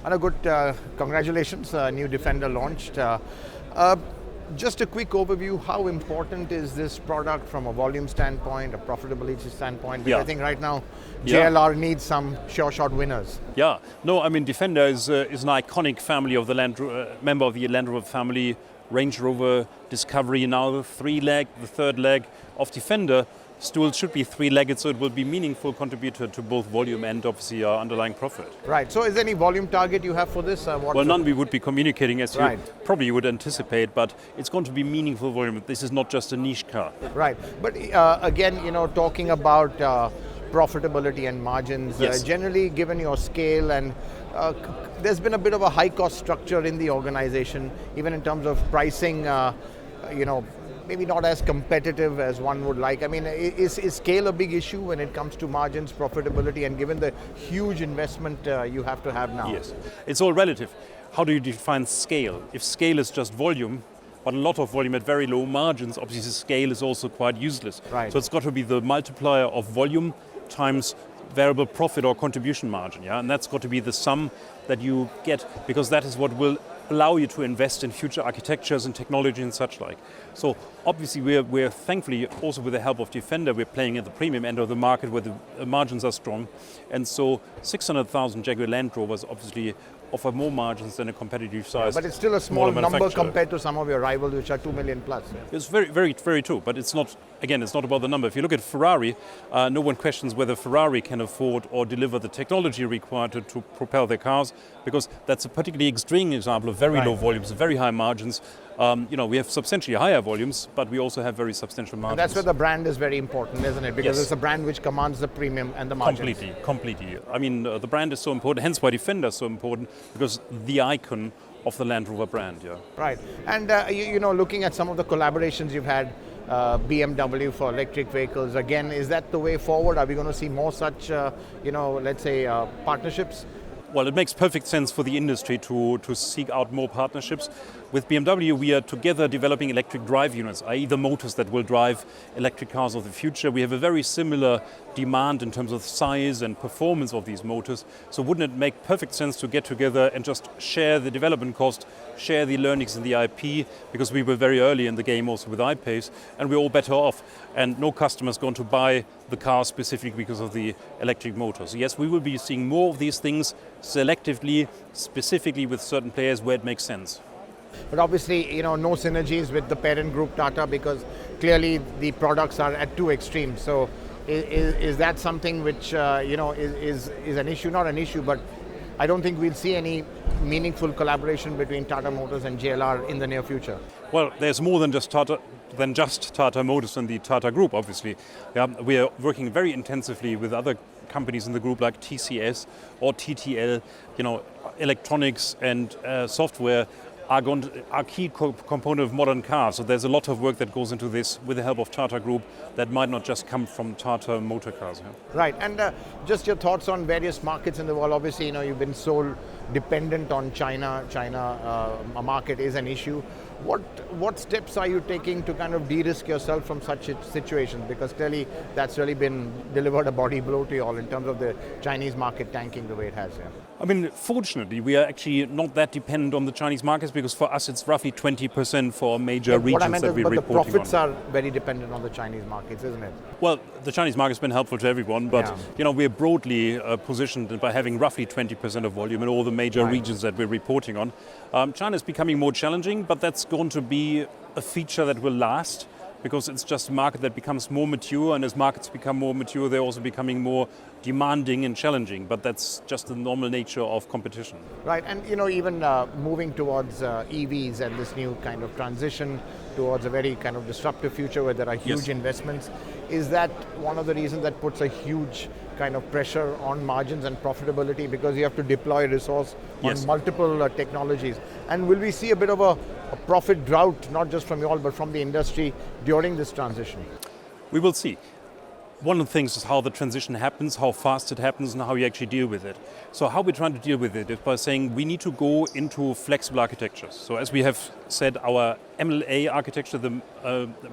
And a good congratulations, new Defender launched. Just a quick overview, how important is this product from a volume standpoint, a profitability standpoint? Because I think right now JLR needs some sure shot winners. Yeah, no, I mean Defender is an iconic family of the member of the Land Rover family. Range Rover, Discovery, now the third leg of Defender. Still should be three-legged, so it will be meaningful contributor to both volume and obviously our underlying profit. Right, so is there any volume target you have for this? Well, none we would be communicating as you probably would anticipate, but it's going to be meaningful volume. This is not just a niche car. Right, but again, talking about profitability and margins, generally given your scale and there's been a bit of a high cost structure in the organization, even in terms of pricing, maybe not as competitive as one would like. I mean, is scale a big issue when it comes to margins, profitability, and given the huge investment you have to have now? Yes, it's all relative. How do you define scale? If scale is just volume, but a lot of volume at very low margins, obviously scale is also quite useless. Right. So it's got to be the multiplier of volume times variable profit or contribution margin, and that's got to be the sum that you get, because that is what will allow you to invest in future architectures and technology and such like. So obviously we're thankfully also with the help of Defender, we're playing at the premium end of the market where the margins are strong, and so 600,000 Jaguar Land Rovers obviously offer more margins than a competitive size. But it's still a small number compared to some of your rivals, which are 2 million plus. It's very, very, very true, but it's not about the number. If you look at Ferrari, no one questions whether Ferrari can afford or deliver the technology required to propel their cars, because that's a particularly extreme example of very low volumes, very high margins. We have substantially higher volumes, but we also have very substantial margins. And that's where the brand is very important, isn't it? Because it's a brand which commands the premium and the margins. Completely. I mean, the brand is so important, hence why Defender is so important, because the icon of the Land Rover brand, Right. And, looking at some of the collaborations you've had, BMW for electric vehicles, again, is that the way forward? Are we going to see more such, partnerships? Well, it makes perfect sense for the industry to seek out more partnerships. With BMW, we are together developing electric drive units, i.e. the motors that will drive electric cars of the future. We have a very similar demand in terms of size and performance of these motors. So wouldn't it make perfect sense to get together and just share the development cost, share the learnings in the IP, because we were very early in the game also with iPace, and we're all better off. And no customer is going to buy the car specifically because of the electric motors. Yes, we will be seeing more of these things selectively, specifically with certain players where it makes sense. But obviously, no synergies with the parent group Tata, because clearly the products are at two extremes. So is that something which, is an issue? Not an issue, but I don't think we'll see any meaningful collaboration between Tata Motors and JLR in the near future. Well, there's more than just Tata Motors and the Tata Group, obviously. We are working very intensively with other companies in the group like TCS or TTL. Electronics and software are key component of modern cars. So there's a lot of work that goes into this with the help of Tata Group that might not just come from Tata Motor Cars. Right, and just your thoughts on various markets in the world. Obviously, you've been so dependent on China. A market is an issue. What steps are you taking to kind of de-risk yourself from such situations? Because clearly that's really been delivered a body blow to you all in terms of the Chinese market tanking the way it has. I mean, fortunately, we are actually not that dependent on the Chinese markets, because for us it's roughly 20% for major regions that we're reporting on. But the profits are very dependent on the Chinese markets, isn't it? Well, the Chinese market's been helpful to everyone, but we're broadly positioned by having roughly 20% of volume in all the major regions that we're reporting on. China's becoming more challenging, but that's going to be a feature that will last, because it's just a market that becomes more mature, and as markets become more mature, they're also becoming more demanding and challenging, but that's just the normal nature of competition. Right, and even moving towards EVs and this new kind of transition towards a very kind of disruptive future where there are huge investments, is that one of the reasons that puts a huge kind of pressure on margins and profitability, because you have to deploy resource on multiple technologies? And will we see a bit of a profit drought, not just from you all, but from the industry during this transition? We will see. One of the things is how the transition happens, how fast it happens, and how you actually deal with it. So how we're trying to deal with it is by saying we need to go into flexible architectures. So as we have said, our MLA architecture, the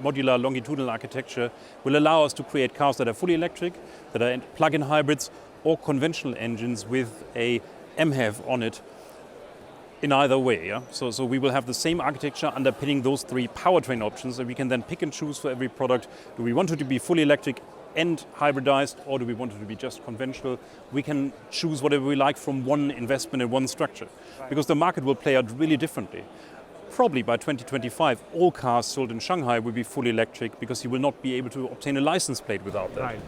modular longitudinal architecture, will allow us to create cars that are fully electric, that are plug-in hybrids or conventional engines with a MHEV on it. in either way. Yeah? So we will have the same architecture underpinning those 3 powertrain options, and we can then pick and choose for every product. Do we want it to be fully electric and hybridized, or do we want it to be just conventional? We can choose whatever we like from one investment in one structure, because the market will play out really differently. Probably by 2025, all cars sold in Shanghai will be fully electric, because you will not be able to obtain a license plate without that. Right.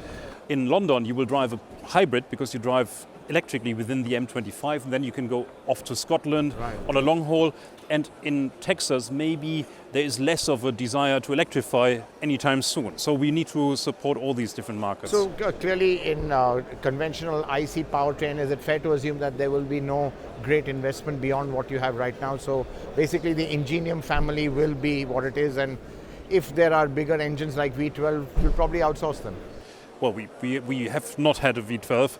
In London, you will drive a hybrid because you drive electrically within the M25, and then you can go off to Scotland on a long haul. And in Texas, maybe there is less of a desire to electrify anytime soon. So we need to support all these different markets. So clearly in conventional IC powertrain, is it fair to assume that there will be no great investment beyond what you have right now? So basically the Ingenium family will be what it is, and if there are bigger engines like V12, you'll probably outsource them. Well, we have not had a V12.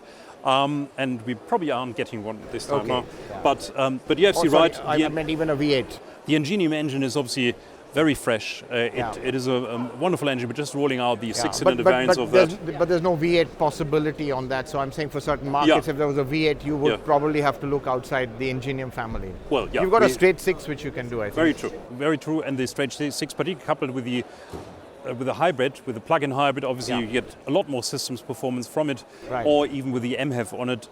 And we probably aren't getting one this time now. Yeah. But you're absolutely right. I meant even a V8. The Ingenium engine is obviously very fresh. It is a wonderful engine. We're just rolling out the 6-cylinder variants of that. But there's no V8 possibility on that. So I'm saying for certain markets, if there was a V8, you would probably have to look outside the Ingenium family. Well, yeah. You've got a straight 6, which you can do, I think. Very true. Very true. And the straight 6, particularly coupled with the hybrid, with the plug-in hybrid, obviously you get a lot more systems performance from it, or even with the MHEV on it,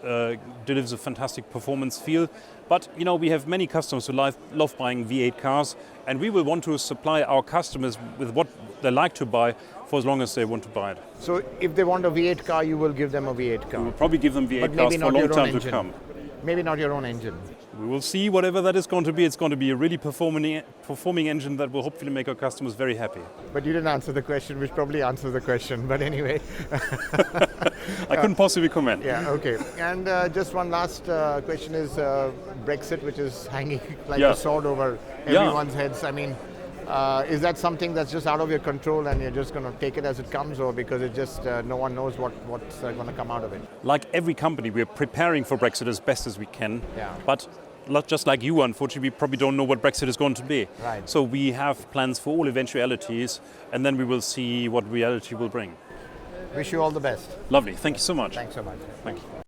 delivers a fantastic performance feel. But we have many customers who love buying V8 cars, and we will want to supply our customers with what they like to buy for as long as they want to buy it. So if they want a V8 car, you will give them a V8 car? We will probably give them V8 cars for a long time to come. Maybe not your own engine. We will see whatever that is going to be. It's going to be a really performing engine that will hopefully make our customers very happy. But you didn't answer the question, which probably answers the question. But anyway. I couldn't possibly comment. Yeah, okay. And just one last question is Brexit, which is hanging like a sword over everyone's heads. I mean, is that something that's just out of your control and you're just going to take it as it comes, or because it just no one knows what's going to come out of it? Like every company, we're preparing for Brexit as best as we can. Yeah. But not just like you, unfortunately, we probably don't know what Brexit is going to be. Right. So we have plans for all eventualities, and then we will see what reality will bring. Wish you all the best. Lovely. Thank you so much. Thanks so much. Thank you.